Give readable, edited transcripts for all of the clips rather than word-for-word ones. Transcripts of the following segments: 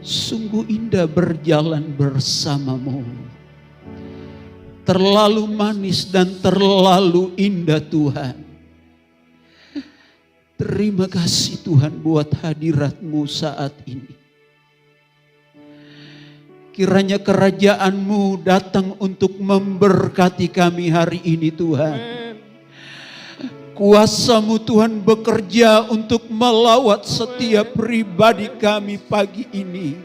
Sungguh indah berjalan bersamamu. Terlalu manis dan terlalu indah Tuhan. Terima kasih Tuhan buat hadirat-Mu saat ini. Kiranya kerajaan-Mu datang untuk memberkati kami hari ini Tuhan. Kuasa-Mu Tuhan bekerja untuk melawat setiap pribadi kami pagi ini.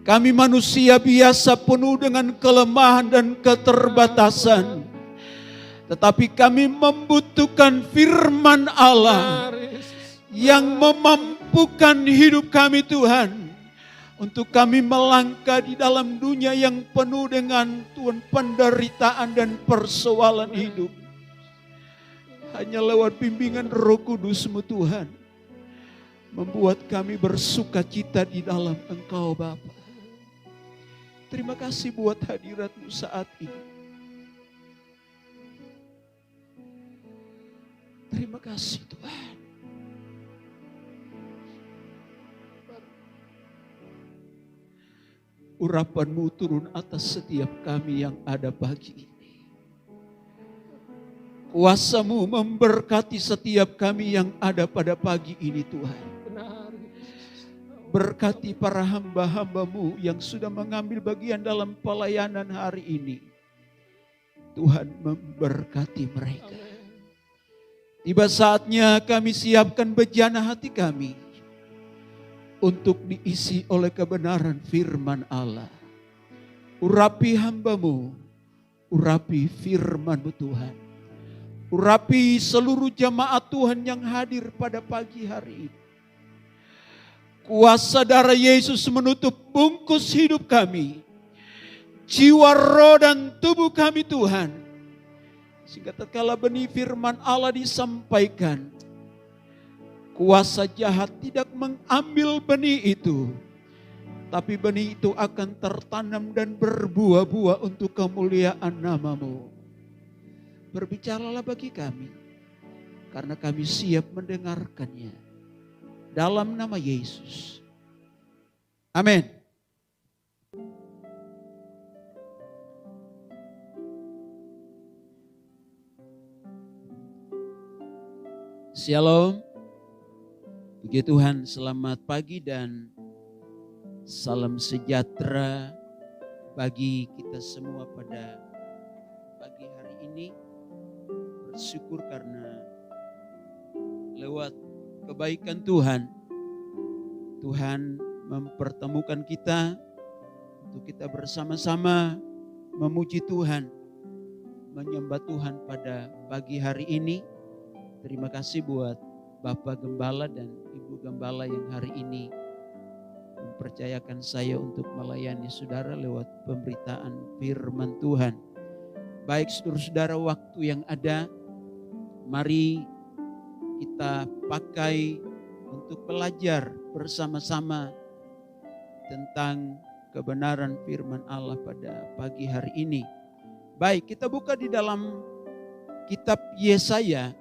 Kami manusia biasa penuh dengan kelemahan dan keterbatasan. Tetapi kami membutuhkan firman Allah yang memampukan hidup kami Tuhan. Untuk kami melangkah di dalam dunia yang penuh dengan Tuhan penderitaan dan persoalan hidup. Hanya lewat bimbingan Roh Kudus-Mu Tuhan, membuat kami bersuka cita di dalam Engkau Bapa. Terima kasih buat hadirat-Mu saat ini. Terima kasih Tuhan. Urapan-Mu turun atas setiap kami yang ada pagi ini. Kuasa-Mu memberkati setiap kami yang ada pada pagi ini Tuhan. Berkati para hamba-hamba-Mu yang sudah mengambil bagian dalam pelayanan hari ini. Tuhan memberkati mereka. Tiba saatnya kami siapkan bejana hati kami untuk diisi oleh kebenaran firman Allah. Urapi hamba-Mu, urapi firman-Mu Tuhan. Urapi seluruh jamaat Tuhan yang hadir pada pagi hari ini. Kuasa darah Yesus menutup bungkus hidup kami. Jiwa, roh dan tubuh kami Tuhan. Sehingga tatkala benih firman Allah disampaikan, kuasa jahat tidak mengambil benih itu. Tapi benih itu akan tertanam dan berbuah-buah untuk kemuliaan nama-Mu. Berbicaralah bagi kami, karena kami siap mendengarkannya. Dalam nama Yesus. Amin. Shalom. Puji Tuhan, selamat pagi dan salam sejahtera bagi kita semua pada pagi hari ini. Bersyukur karena lewat kebaikan Tuhan, Tuhan mempertemukan kita untuk kita bersama-sama memuji Tuhan, menyembah Tuhan pada pagi hari ini. Terima kasih buat Bapak Gembala dan Ibu Gembala yang hari ini mempercayakan saya untuk melayani saudara lewat pemberitaan firman Tuhan. Baik saudara-saudara, waktu yang ada, mari kita pakai untuk belajar bersama-sama tentang kebenaran firman Allah pada pagi hari ini. Baik, kita buka di dalam kitab Yesaya.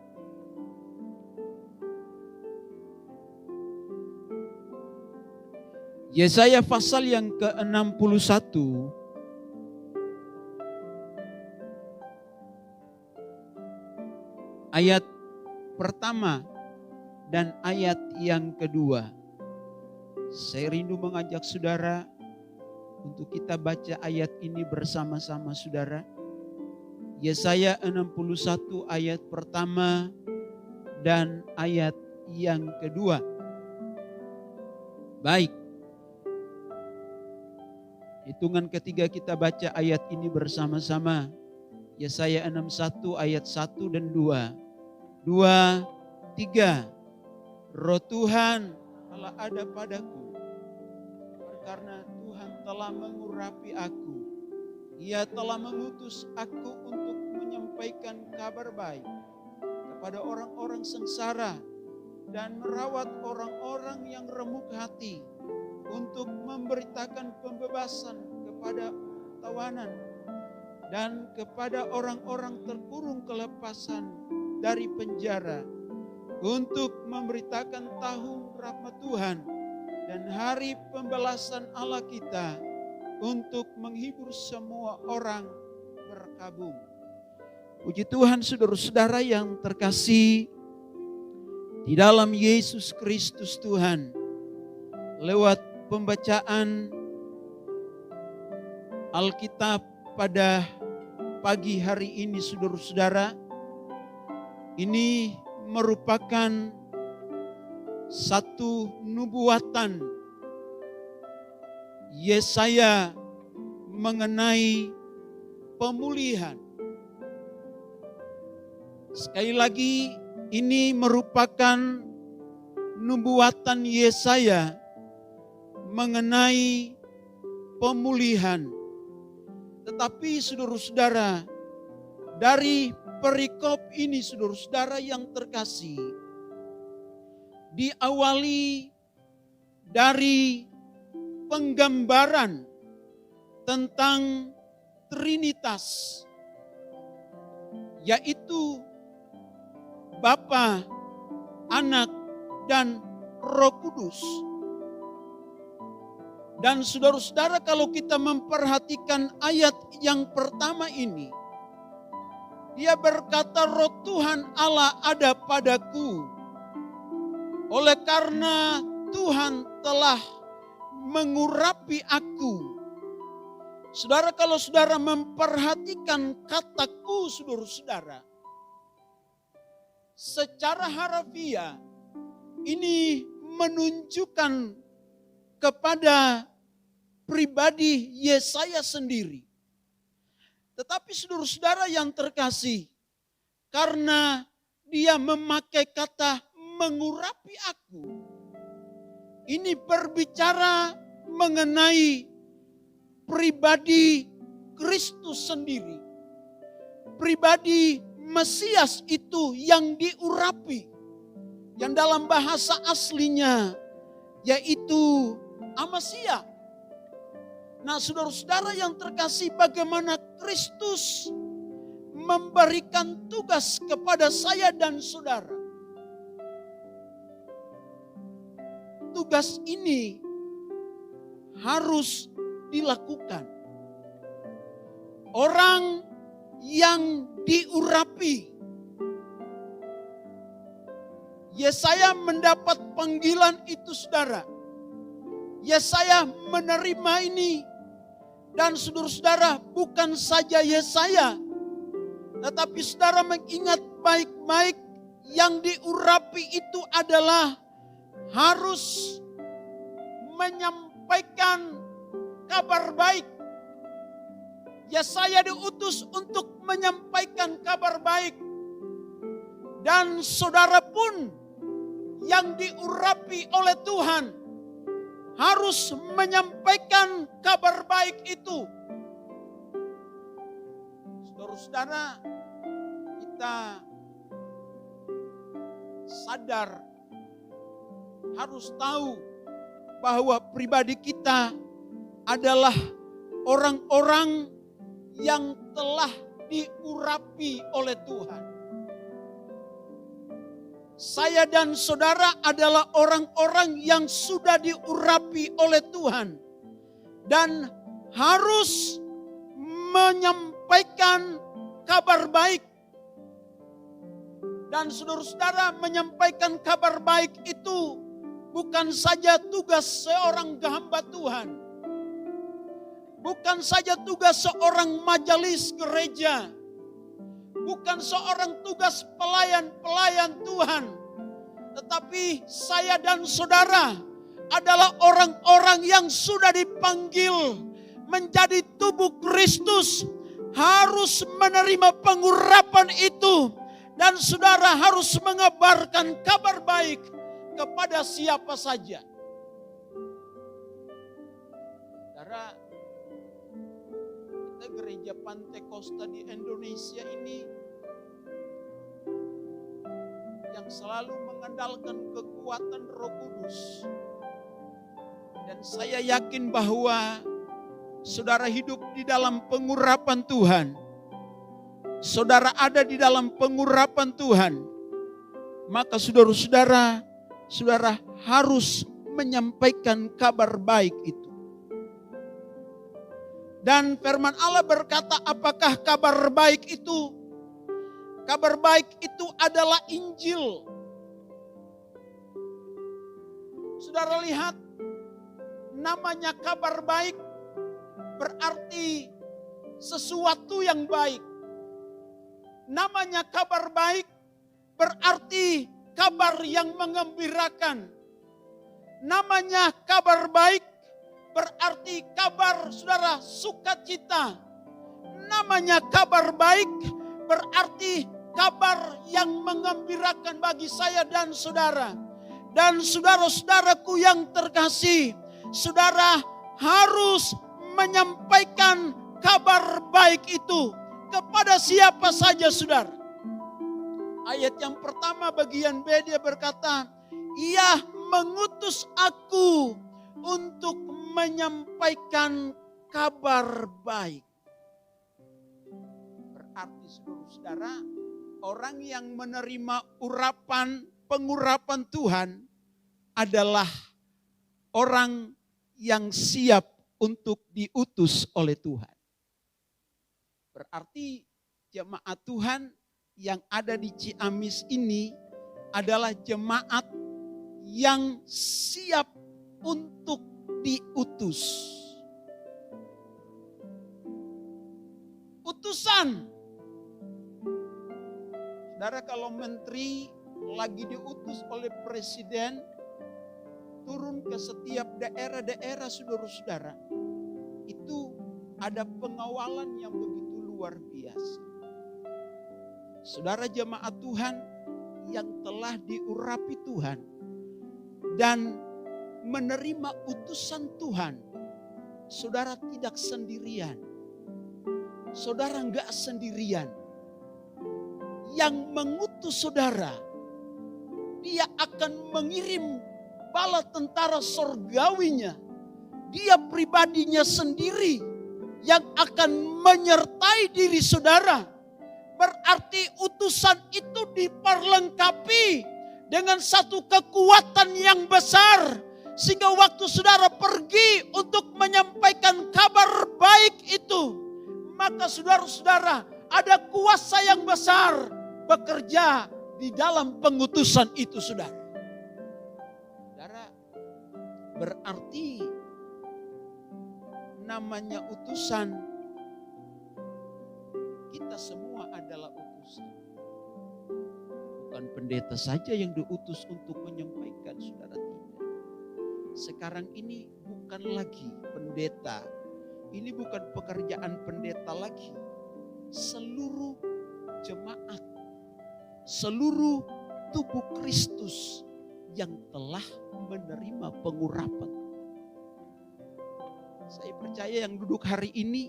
Yesaya pasal yang ke-61. Ayat pertama dan ayat yang kedua. Saya rindu mengajak saudara untuk kita baca ayat ini bersama-sama saudara. Yesaya 61 ayat pertama dan ayat yang kedua. Baik. Hitungan ketiga kita baca ayat ini bersama-sama. Yesaya 61 ayat 1 dan 2. 2, 3. Roh Tuhan telah ada padaku, karena Tuhan telah mengurapi aku. Ia telah mengutus aku untuk menyampaikan kabar baik kepada orang-orang sengsara dan merawat orang-orang yang remuk hati, untuk memberitakan pembebasan kepada tawanan dan kepada orang-orang terkurung kelepasan dari penjara, untuk memberitakan tahun rahmat Tuhan dan hari pembalasan Allah kita untuk menghibur semua orang berkabung. Puji Tuhan, saudara-saudara yang terkasih di dalam Yesus Kristus Tuhan. Lewat pembacaan Alkitab pada pagi hari ini, saudara-saudara, ini merupakan satu nubuatan Yesaya mengenai pemulihan. Sekali lagi, ini merupakan nubuatan Yesaya mengenai pemulihan. Tetapi saudara-saudara, dari perikop ini, saudara-saudara yang terkasih, diawali dari penggambaran tentang Trinitas, yaitu Bapa, Anak, dan Roh Kudus. Dan saudara-saudara, kalau kita memperhatikan ayat yang pertama ini, dia berkata, Roh Tuhan Allah ada padaku, oleh karena Tuhan telah mengurapi aku. Saudara, kalau saudara memperhatikan kataku, saudara-saudara, secara harafiah ini menunjukkan kepada pribadi Yesaya sendiri. Tetapi saudara-saudara yang terkasih, karena dia memakai kata mengurapi aku, ini berbicara mengenai pribadi Kristus sendiri. Pribadi Mesias itu yang diurapi, yang dalam bahasa aslinya yaitu Amasia. Nah, saudara-saudara yang terkasih, bagaimana Kristus memberikan tugas kepada saya dan saudara. Tugas ini harus dilakukan. Orang yang diurapi. Yesaya mendapat panggilan itu, saudara. Yesaya menerima ini. Dan saudara-saudara, bukan saja Yesaya, tetapi saudara mengingat baik-baik, yang diurapi itu adalah harus menyampaikan kabar baik. Yesaya diutus untuk menyampaikan kabar baik. Dan saudara pun yang diurapi oleh Tuhan harus menyampaikan kabar baik itu. Saudara-saudara, kita sadar, harus tahu bahwa pribadi kita adalah orang-orang yang telah diurapi oleh Tuhan. Saya dan saudara adalah orang-orang yang sudah diurapi oleh Tuhan dan harus menyampaikan kabar baik. Dan saudara-saudara, menyampaikan kabar baik itu bukan saja tugas seorang hamba Tuhan. Bukan saja tugas seorang majelis gereja. Bukan seorang tugas pelayan-pelayan Tuhan. Tetapi saya dan saudara adalah orang-orang yang sudah dipanggil menjadi tubuh Kristus. Harus menerima pengurapan itu. Dan saudara harus mengabarkan kabar baik kepada siapa saja. Saudara, kita gereja Pantai Costa di Indonesia ini yang selalu mengandalkan kekuatan Roh Kudus. Dan saya yakin bahwa saudara hidup di dalam pengurapan Tuhan. Saudara ada di dalam pengurapan Tuhan. Maka saudara-saudara, saudara harus menyampaikan kabar baik itu. Dan firman Allah berkata, apakah kabar baik itu? Kabar baik itu adalah Injil. Saudara lihat, namanya kabar baik berarti sesuatu yang baik. Namanya kabar baik berarti kabar yang menggembirakan. Namanya kabar baik berarti kabar, saudara, sukacita. Namanya kabar baik berarti kabar yang menggembirakan bagi saya dan saudara. Dan saudara-saudaraku yang terkasih, saudara harus menyampaikan kabar baik itu kepada siapa saja, saudara. Ayat yang pertama bagian B dia berkata, Ia mengutus aku untuk menyampaikan kabar baik. Berarti saudara-saudara, orang yang menerima pengurapan Tuhan adalah orang yang siap untuk diutus oleh Tuhan. Berarti jemaat Tuhan yang ada di Ciamis ini adalah jemaat yang siap untuk diutus. Utusan. Saudara, kalau menteri lagi diutus oleh presiden turun ke setiap daerah-daerah, saudara-saudara, itu ada pengawalan yang begitu luar biasa. Saudara jemaat Tuhan yang telah diurapi Tuhan dan menerima utusan Tuhan, saudara tidak sendirian. Saudara enggak sendirian. Yang mengutus saudara, dia akan mengirim bala tentara sorgawinya. Dia pribadinya sendiri yang akan menyertai diri saudara. Berarti utusan itu diperlengkapi dengan satu kekuatan yang besar. Sehingga waktu saudara pergi untuk menyampaikan kabar baik itu, maka saudara-saudara ada kuasa yang besar bekerja di dalam pengutusan itu, saudara. Saudara, berarti namanya utusan, kita semua adalah utusan. Bukan pendeta saja yang diutus untuk menyampaikan, saudara, tidak. Sekarang ini bukan lagi pendeta, ini bukan pekerjaan pendeta lagi. Seluruh jemaat, seluruh tubuh Kristus yang telah menerima pengurapan. Saya percaya yang duduk hari ini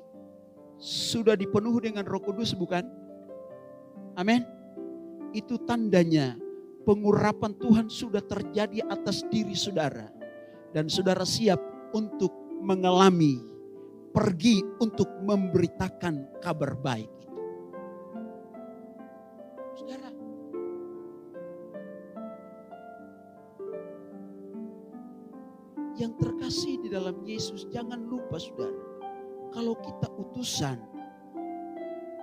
sudah dipenuhi dengan Roh Kudus, bukan? Amin. Itu tandanya pengurapan Tuhan sudah terjadi atas diri saudara. Dan saudara siap untuk mengalami, pergi untuk memberitakan kabar baik itu. Saudara, yang terkasih di dalam Yesus, jangan lupa saudara, kalau kita utusan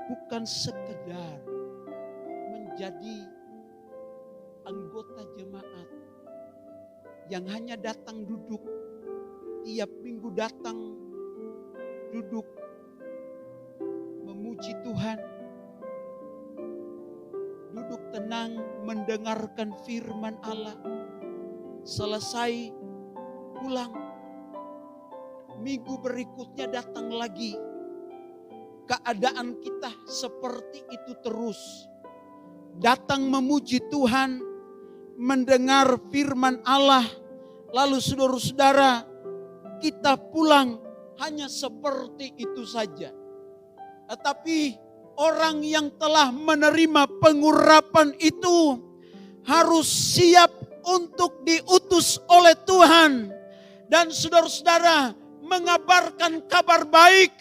bukan sekedar menjadi anggota jemaat yang hanya datang duduk, tiap minggu datang duduk memuji Tuhan, duduk tenang mendengarkan firman Allah, selesai pulang, minggu berikutnya datang lagi. Keadaan kita seperti itu terus. Datang memuji Tuhan, mendengar firman Allah, lalu saudara-saudara kita pulang hanya seperti itu saja. Tetapi orang yang telah menerima pengurapan itu harus siap untuk diutus oleh Tuhan. Dan saudara-saudara mengabarkan kabar baik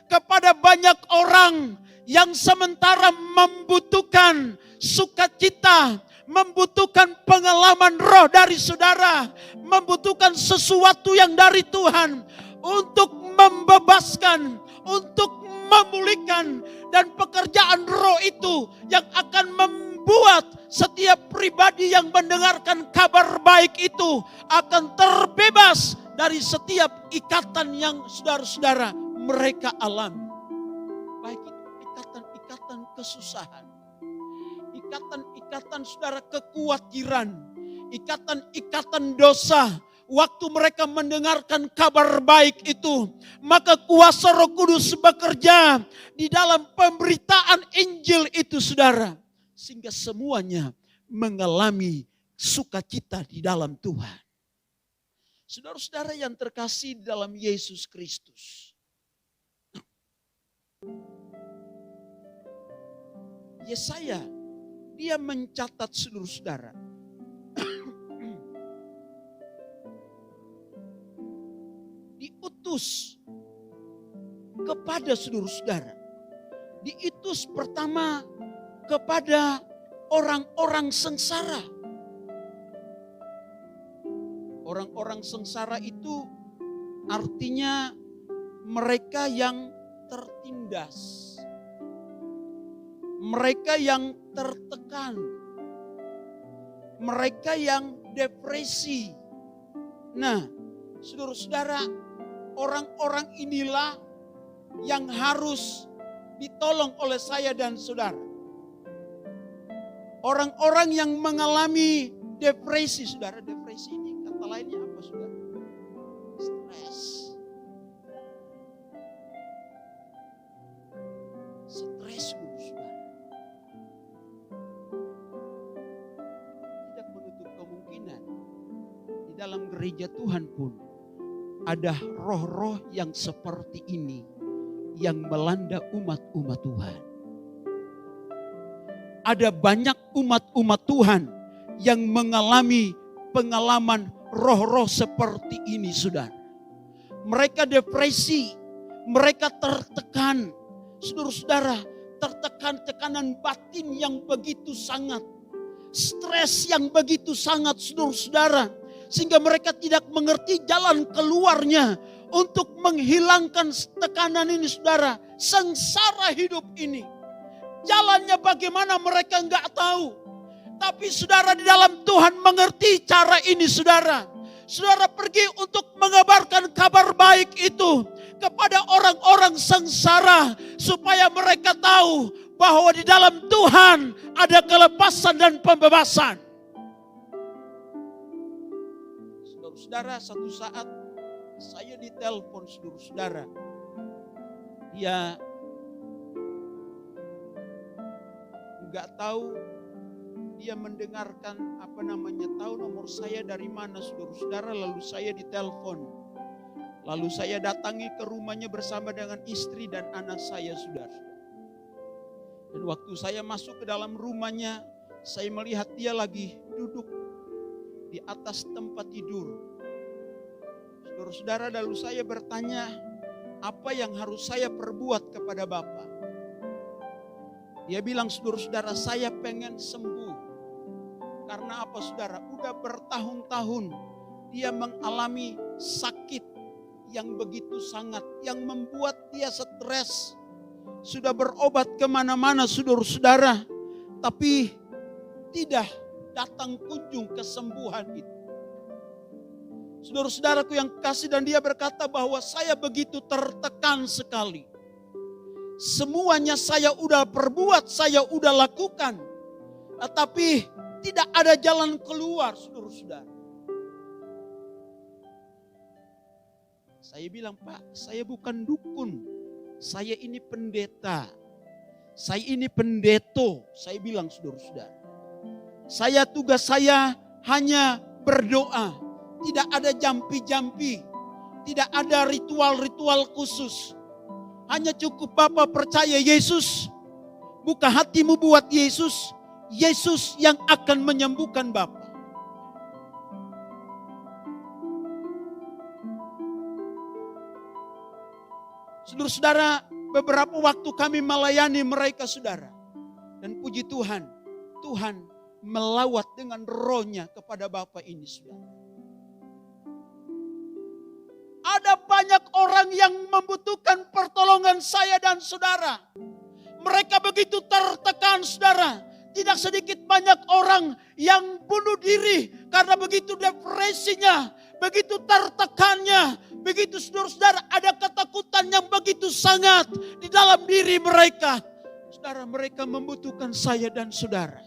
kepada banyak orang yang sementara membutuhkan sukacita, membutuhkan pengalaman roh dari saudara, membutuhkan sesuatu yang dari Tuhan untuk membebaskan, untuk memulihkan, dan pekerjaan roh itu yang akan membuat setiap pribadi yang mendengarkan kabar baik itu akan terbebas dari setiap ikatan yang saudara-saudara mereka alami. Baik itu ikatan-ikatan kesusahan, ikatan-ikatan saudara kekhawatiran, ikatan-ikatan dosa. Waktu mereka mendengarkan kabar baik itu, maka kuasa Roh Kudus bekerja di dalam pemberitaan Injil itu saudara. Sehingga semuanya mengalami sukacita di dalam Tuhan. Saudara-saudara yang terkasih di dalam Yesus Kristus. Yesaya, dia mencatat saudara-saudara. Diutus kepada saudara-saudara. Diutus pertama kepada orang-orang sengsara. Orang-orang sengsara itu artinya mereka yang tertindas. Mereka yang tertekan. Mereka yang depresi. Nah, saudara-saudara, orang-orang inilah yang harus ditolong oleh saya dan saudara. Orang-orang yang mengalami depresi, saudara. Depresi ini kata lainnya apa, saudara? Stres. Stres, saudara. Tidak menutup kemungkinan di dalam gereja Tuhan pun ada roh-roh yang seperti ini yang melanda umat-umat Tuhan. Ada banyak umat-umat Tuhan yang mengalami pengalaman roh-roh seperti ini, saudara. Mereka depresi, mereka tertekan, saudara-saudara, tertekan tekanan batin yang begitu sangat, stres yang begitu sangat, saudara-saudara, sehingga mereka tidak mengerti jalan keluarnya untuk menghilangkan tekanan ini, saudara. Sengsara hidup ini. Jalannya bagaimana mereka enggak tahu. Tapi saudara di dalam Tuhan mengerti cara ini, saudara. Saudara pergi untuk mengabarkan kabar baik itu kepada orang-orang sengsara. Supaya mereka tahu bahwa di dalam Tuhan ada kelepasan dan pembebasan. Saudara, satu saat saya ditelepon saudara. Dia nggak tahu, dia mendengarkan tahu nomor saya dari mana, saudara. Lalu saya ditelepon. Lalu saya datangi ke rumahnya bersama dengan istri dan anak saya, saudara. Dan waktu saya masuk ke dalam rumahnya, saya melihat dia lagi duduk di atas tempat tidur. Saudara-saudara, lalu saya bertanya, apa yang harus saya perbuat kepada Bapak? Dia bilang, saudara-saudara, saya pengen sembuh. Karena apa, saudara? Udah bertahun-tahun dia mengalami sakit yang begitu sangat, yang membuat dia stres. Sudah berobat kemana-mana, saudara-saudara, tapi tidak datang kunjung kesembuhan itu. Saudara-saudaraku yang kasih, dan dia berkata bahwa saya begitu tertekan sekali. Semuanya saya udah perbuat, saya udah lakukan. Tapi tidak ada jalan keluar, saudara-saudara. Saya bilang, Pak, saya bukan dukun. Saya ini pendeta. Saya ini pendeto. Saya bilang, saudara-saudara. Tugas saya hanya berdoa. Tidak ada jampi-jampi. Tidak ada ritual-ritual khusus. Hanya cukup Bapak percaya Yesus. Buka hatimu buat Yesus. Yesus yang akan menyembuhkan Bapak. Saudara-saudara, beberapa waktu kami melayani mereka, saudara. Dan puji Tuhan, Tuhan melawat dengan rohnya kepada Bapak ini, saudara. Ada banyak orang yang membutuhkan pertolongan saya dan saudara. Mereka begitu tertekan, saudara. Tidak sedikit banyak orang yang bunuh diri karena begitu depresinya, begitu tertekannya, begitu saudara-saudara ada ketakutan yang begitu sangat di dalam diri mereka. Saudara, mereka membutuhkan saya dan saudara.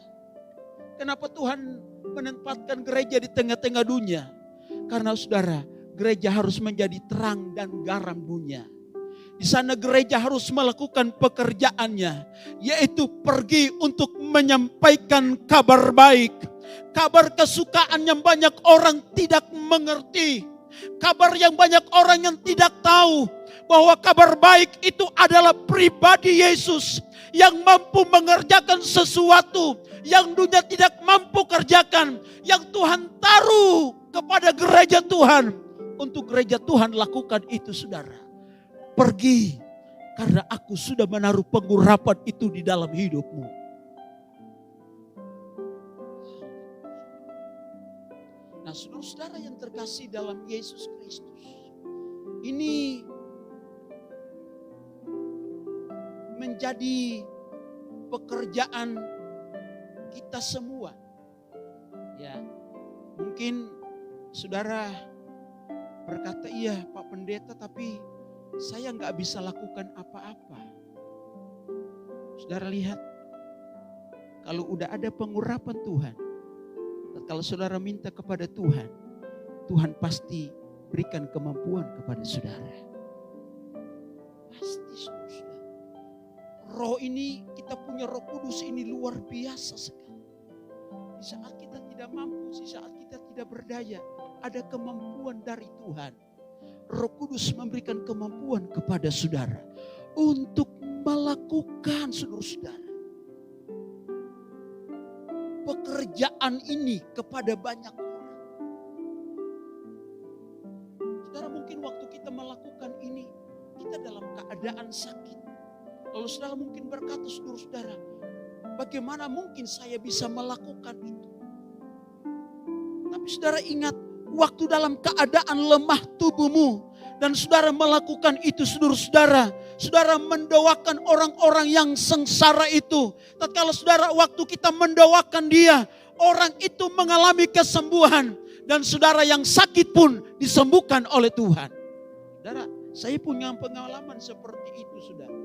Kenapa Tuhan menempatkan gereja di tengah-tengah dunia? Karena saudara, gereja harus menjadi terang dan garam dunia. Di sana gereja harus melakukan pekerjaannya, yaitu pergi untuk menyampaikan kabar baik. Kabar kesukaan yang banyak orang tidak mengerti. Kabar yang banyak orang yang tidak tahu bahwa kabar baik itu adalah pribadi Yesus yang mampu mengerjakan sesuatu yang dunia tidak mampu kerjakan, yang Tuhan taruh kepada gereja Tuhan. Untuk gereja Tuhan lakukan itu, saudara. Pergi, karena aku sudah menaruh pengurapan itu di dalam hidupmu. Nah, saudara-saudara yang terkasih dalam Yesus Kristus, ini menjadi pekerjaan kita semua. Ya, mungkin saudara berkata, iya Pak Pendeta, tapi saya nggak bisa lakukan apa-apa. Saudara lihat, kalau udah ada pengurapan Tuhan, kalau saudara minta kepada Tuhan, Tuhan pasti berikan kemampuan kepada saudara. Pasti, saudara. Roh ini, kita punya Roh Kudus ini luar biasa sekali. Di saat kita tidak mampu, di saat kita tidak berdaya, ada kemampuan dari Tuhan. Roh Kudus memberikan kemampuan kepada saudara untuk melakukan, saudara-saudara, pekerjaan ini kepada banyak orang. Saudara, mungkin waktu kita melakukan ini, kita dalam keadaan sakit. Lalu saudara mungkin berkata, saudara-saudara, bagaimana mungkin saya bisa melakukan itu? Tapi saudara ingat, waktu dalam keadaan lemah tubuhmu dan saudara melakukan itu, saudara-saudara, saudara mendoakan orang-orang yang sengsara itu. Tatkala saudara waktu kita mendoakan dia, orang itu mengalami kesembuhan dan saudara yang sakit pun disembuhkan oleh Tuhan. Saudara, saya punya pengalaman seperti itu, saudara.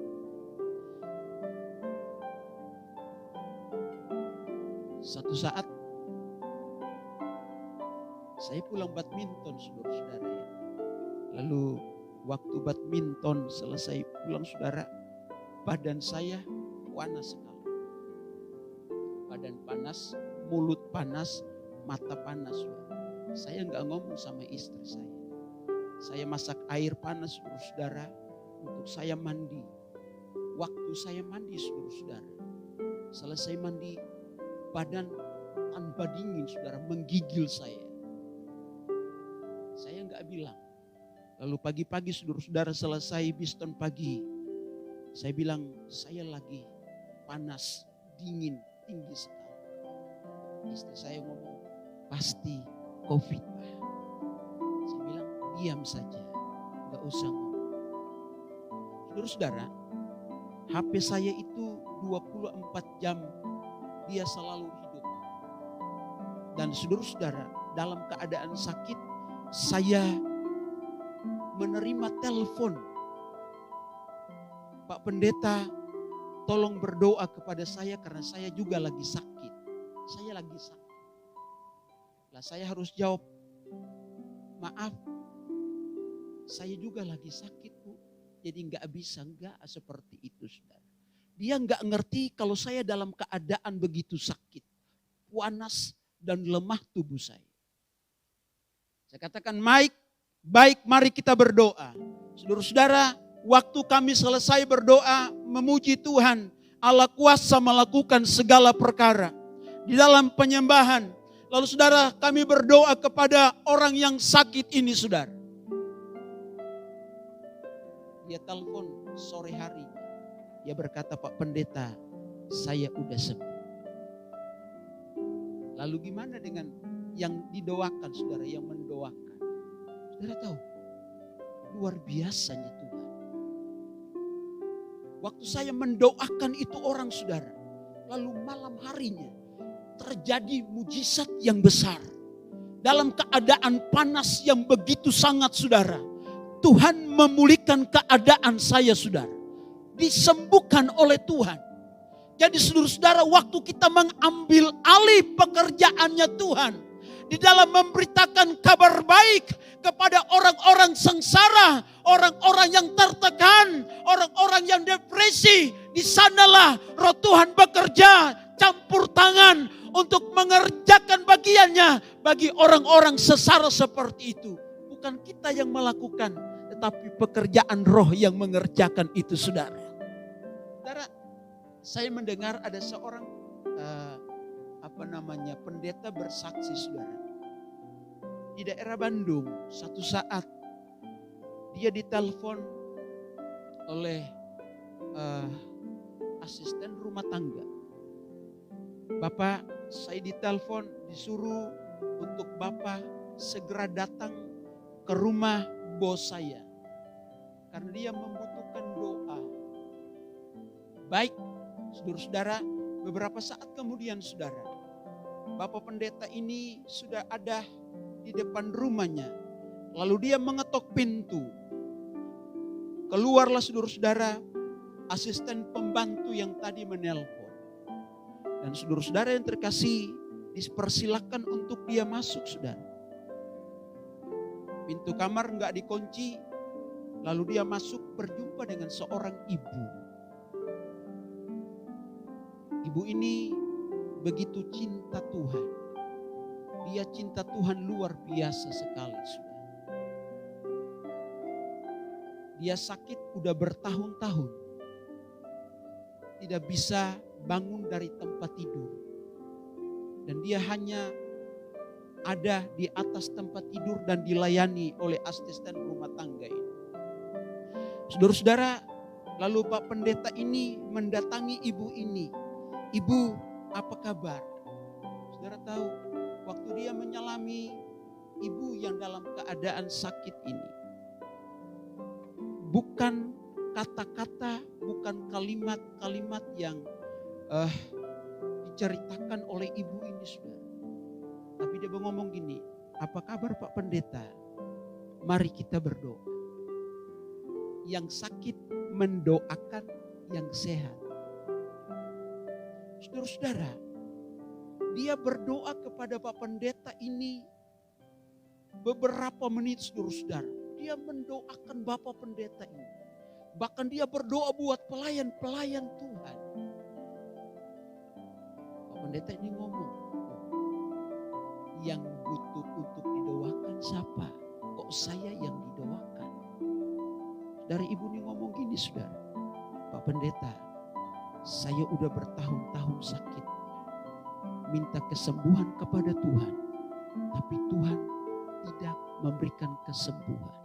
Satu saat saya pulang badminton, saudara-saudara ya. Lalu waktu badminton selesai pulang, saudara, badan saya panas sekali. Badan panas, mulut panas, mata panas, saudara. Saya nggak ngomong sama istri saya. Saya masak air panas, saudara, untuk saya mandi. Waktu saya mandi, saudara, selesai mandi, badan tanpa dingin, saudara, menggigil saya. Saya nggak bilang. Lalu pagi-pagi saudara-saudara selesai biston pagi, saya bilang saya lagi panas, dingin, tinggi sekali. Istri saya ngomong, pasti COVID. Saya bilang diam saja, nggak usah ngomong. Saudara-saudara, HP saya itu 24 jam dia selalu hidup. Dan saudara-saudara, dalam keadaan sakit, saya menerima telepon, Pak Pendeta tolong berdoa kepada saya karena saya juga lagi sakit. Saya lagi sakit. Lah saya harus jawab, maaf, saya juga lagi sakit Bu. Jadi nggak bisa, nggak seperti itu, saudara. Dia nggak ngerti kalau saya dalam keadaan begitu sakit, panas dan lemah tubuh saya. Saya katakan, baik, mari kita berdoa. Saudara-saudara, waktu kami selesai berdoa, memuji Tuhan, Allah kuasa melakukan segala perkara. Di dalam penyembahan, lalu saudara, kami berdoa kepada orang yang sakit ini, saudara. Dia telepon sore hari. Dia berkata, Pak Pendeta, saya udah sembuh. Lalu gimana dengan yang didoakan, saudara, yang mendoakan? Saudara tahu, luar biasanya Tuhan. Waktu saya mendoakan itu orang, saudara, lalu malam harinya terjadi mujizat yang besar. Dalam keadaan panas yang begitu sangat, saudara, Tuhan memulihkan keadaan saya, saudara. Disembuhkan oleh Tuhan. Jadi saudara-saudara, waktu kita mengambil alih pekerjaannya Tuhan, di dalam memberitakan kabar baik kepada orang-orang sengsara, orang-orang yang tertekan, orang-orang yang depresi, di sanalah Roh Tuhan bekerja campur tangan untuk mengerjakan bagiannya bagi orang-orang sesara seperti itu. Bukan kita yang melakukan, tetapi pekerjaan Roh yang mengerjakan itu, saudara. Saudara, saya mendengar ada seorang pendeta bersaksi, saudara. Di daerah Bandung, satu saat dia ditelepon oleh asisten rumah tangga. Bapak, saya ditelepon disuruh untuk Bapak segera datang ke rumah bos saya. Karena dia membutuhkan doa. Baik, saudara-saudara, beberapa saat kemudian, saudara, Bapak pendeta ini sudah ada di depan rumahnya. Lalu dia mengetok pintu. Keluarlah, saudara-saudara, asisten pembantu yang tadi menelpon. Dan saudara-saudara yang terkasih, dipersilakan untuk dia masuk, saudara. Pintu kamar enggak dikunci. Lalu dia masuk berjumpa dengan seorang ibu. Ibu ini begitu cinta Tuhan. Dia cinta Tuhan luar biasa sekali, saudara. Dia sakit udah bertahun-tahun. Tidak bisa bangun dari tempat tidur. Dan dia hanya ada di atas tempat tidur dan dilayani oleh asisten rumah tangga ini. Saudara-saudara, lalu Pak Pendeta ini mendatangi ibu ini. Ibu, apa kabar? Saudara tahu, waktu dia menyalami ibu yang dalam keadaan sakit ini, bukan kata-kata, bukan kalimat-kalimat yang diceritakan oleh ibu ini, saudara. Tapi dia ngomong gini, apa kabar Pak Pendeta? Mari kita berdoa. Yang sakit mendoakan yang sehat. Saudara-saudara, dia berdoa kepada Pak Pendeta ini beberapa menit, saudara-saudara. Dia mendoakan Bapak Pendeta ini. Bahkan dia berdoa buat pelayan-pelayan Tuhan. Pak Pendeta ini ngomong, yang butuh untuk didoakan siapa? Kok saya yang didoakan? Dari ibu ini ngomong gini, saudara. Pak Pendeta, saya udah bertahun-tahun sakit. Minta kesembuhan kepada Tuhan. Tapi Tuhan tidak memberikan kesembuhan.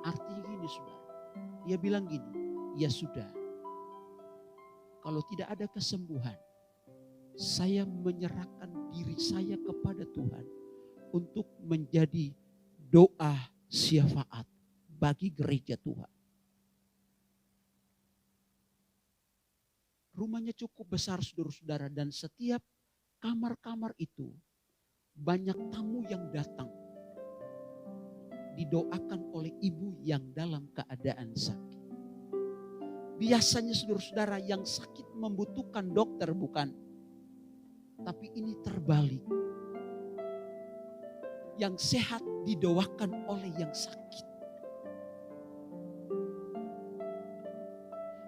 Artinya gini, saudara. Dia bilang gini, ya sudah. Kalau tidak ada kesembuhan, saya menyerahkan diri saya kepada Tuhan untuk menjadi doa syafaat bagi gereja Tuhan. Rumahnya cukup besar, saudara-saudara, dan setiap kamar-kamar itu banyak tamu yang datang. Didoakan oleh ibu yang dalam keadaan sakit. Biasanya saudara-saudara yang sakit membutuhkan dokter, bukan? Tapi ini terbalik. Yang sehat didoakan oleh yang sakit.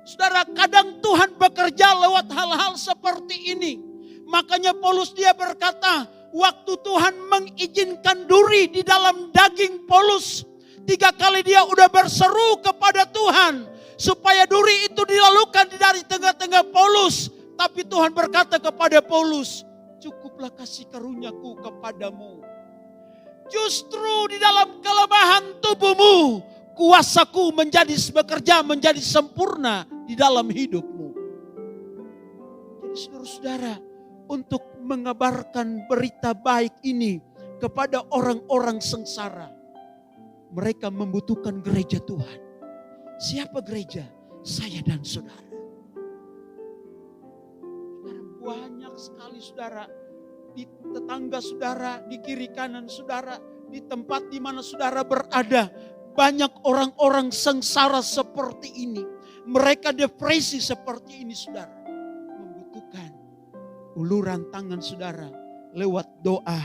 Saudara, kadang Tuhan bekerja lewat hal-hal seperti ini. Makanya Paulus dia berkata, waktu Tuhan mengizinkan duri di dalam daging Paulus, 3 kali dia udah berseru kepada Tuhan supaya duri itu dilalukan dari tengah-tengah Paulus. Tapi Tuhan berkata kepada Paulus, cukuplah kasih karuniaku kepadamu. Justru di dalam kelemahan tubuhmu, kuasaku bekerja menjadi sempurna di dalam hidupmu. Jadi saudara-saudara, untuk mengabarkan berita baik ini kepada orang-orang sengsara. Mereka membutuhkan gereja Tuhan. Siapa gereja? Saya dan saudara. Banyak sekali saudara, di tetangga saudara, di kiri kanan saudara, di tempat di mana saudara berada, banyak orang-orang sengsara seperti ini. Mereka depresi seperti ini saudara. Membutuhkan uluran tangan saudara lewat doa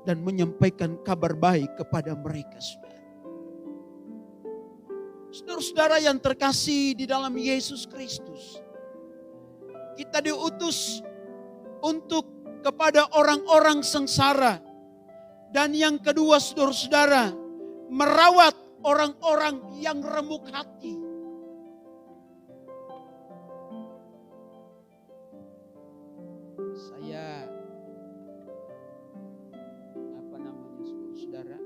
dan menyampaikan kabar baik kepada mereka saudara. Saudara-saudara yang terkasih di dalam Yesus Kristus, kita diutus untuk kepada orang-orang sengsara. Dan yang kedua saudara-saudara, merawat orang-orang yang remuk hati. Saya saudara,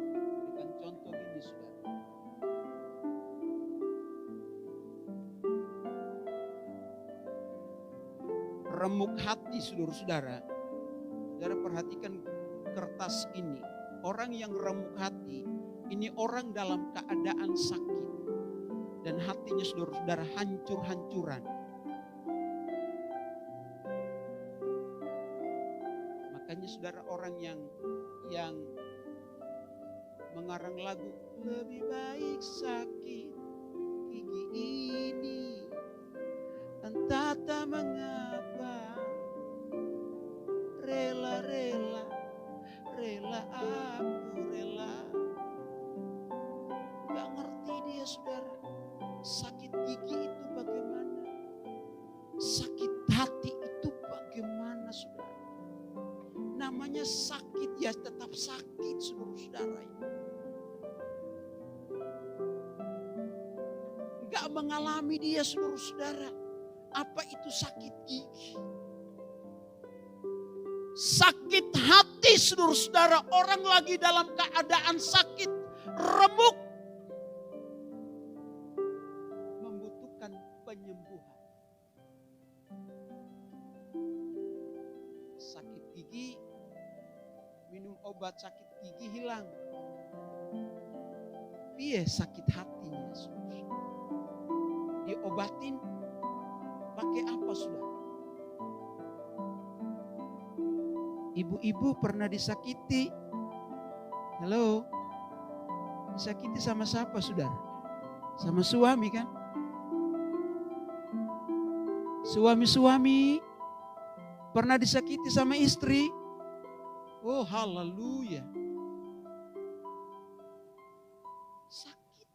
berikan contoh gini saudara. Remuk hati saudara-saudara. Saudara perhatikan kertas ini. Orang yang remuk hati, ini orang dalam keadaan sakit. Dan hatinya saudara-saudara hancur-hancuran. Makanya saudara orang yang mengarang lagu, lebih baik sakit gigi ini, entah tak mengapa, rela aku rela. Gak ngerti dia saudara, sakit gigi itu bagaimana, sakit hati itu bagaimana saudara. Namanya sakit ya tetap sakit saudara-saudara. Gak mengalami dia saudara-saudara. Apa itu sakit gigi? Sakit hati saudara-saudara. Orang lagi dalam keadaan sakit, remuk. Membutuhkan penyembuhan. Sakit gigi, minum obat sakit gigi hilang. Piye sakit hatinya saudara? Diobatin pakai apa saudara? Ibu-ibu pernah disakiti? Halo? Disakiti sama siapa saudara? Sama suami kan? Suami-suami pernah disakiti sama istri? Oh haleluya. Sakit.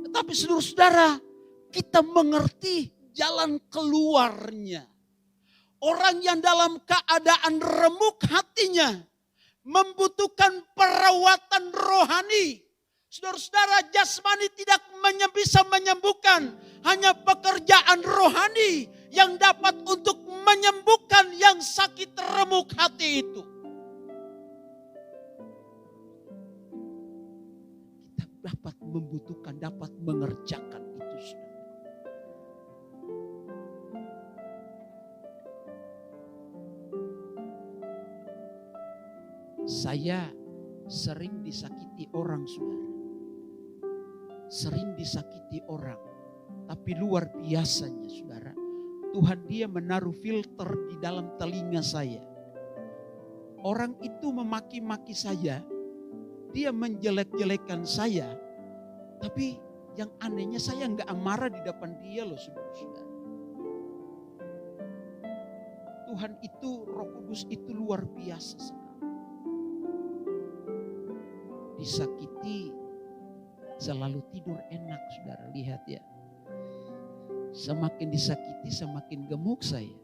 Tetapi saudara-saudara, kita mengerti jalan keluarnya. Orang yang dalam keadaan remuk hatinya membutuhkan perawatan rohani. Saudara-saudara, jasmani tidak bisa menyembuhkan. Hanya pekerjaan rohani yang dapat untuk menyembuhkan yang sakit remuk hati itu. Kita dapat membutuhkan, dapat mengerjakan itu saudara. Saya sering disakiti orang saudara. Sering disakiti orang. Tapi luar biasanya saudara. Tuhan dia menaruh filter di dalam telinga saya. Orang itu memaki-maki saya. Dia menjelek-jelekan saya. Tapi yang anehnya saya enggak marah di depan dia loh saudara. Tuhan itu, Roh Kudus itu luar biasa sekali. Disakiti selalu tidur enak saudara, lihat ya. Semakin disakiti semakin gemuk saya.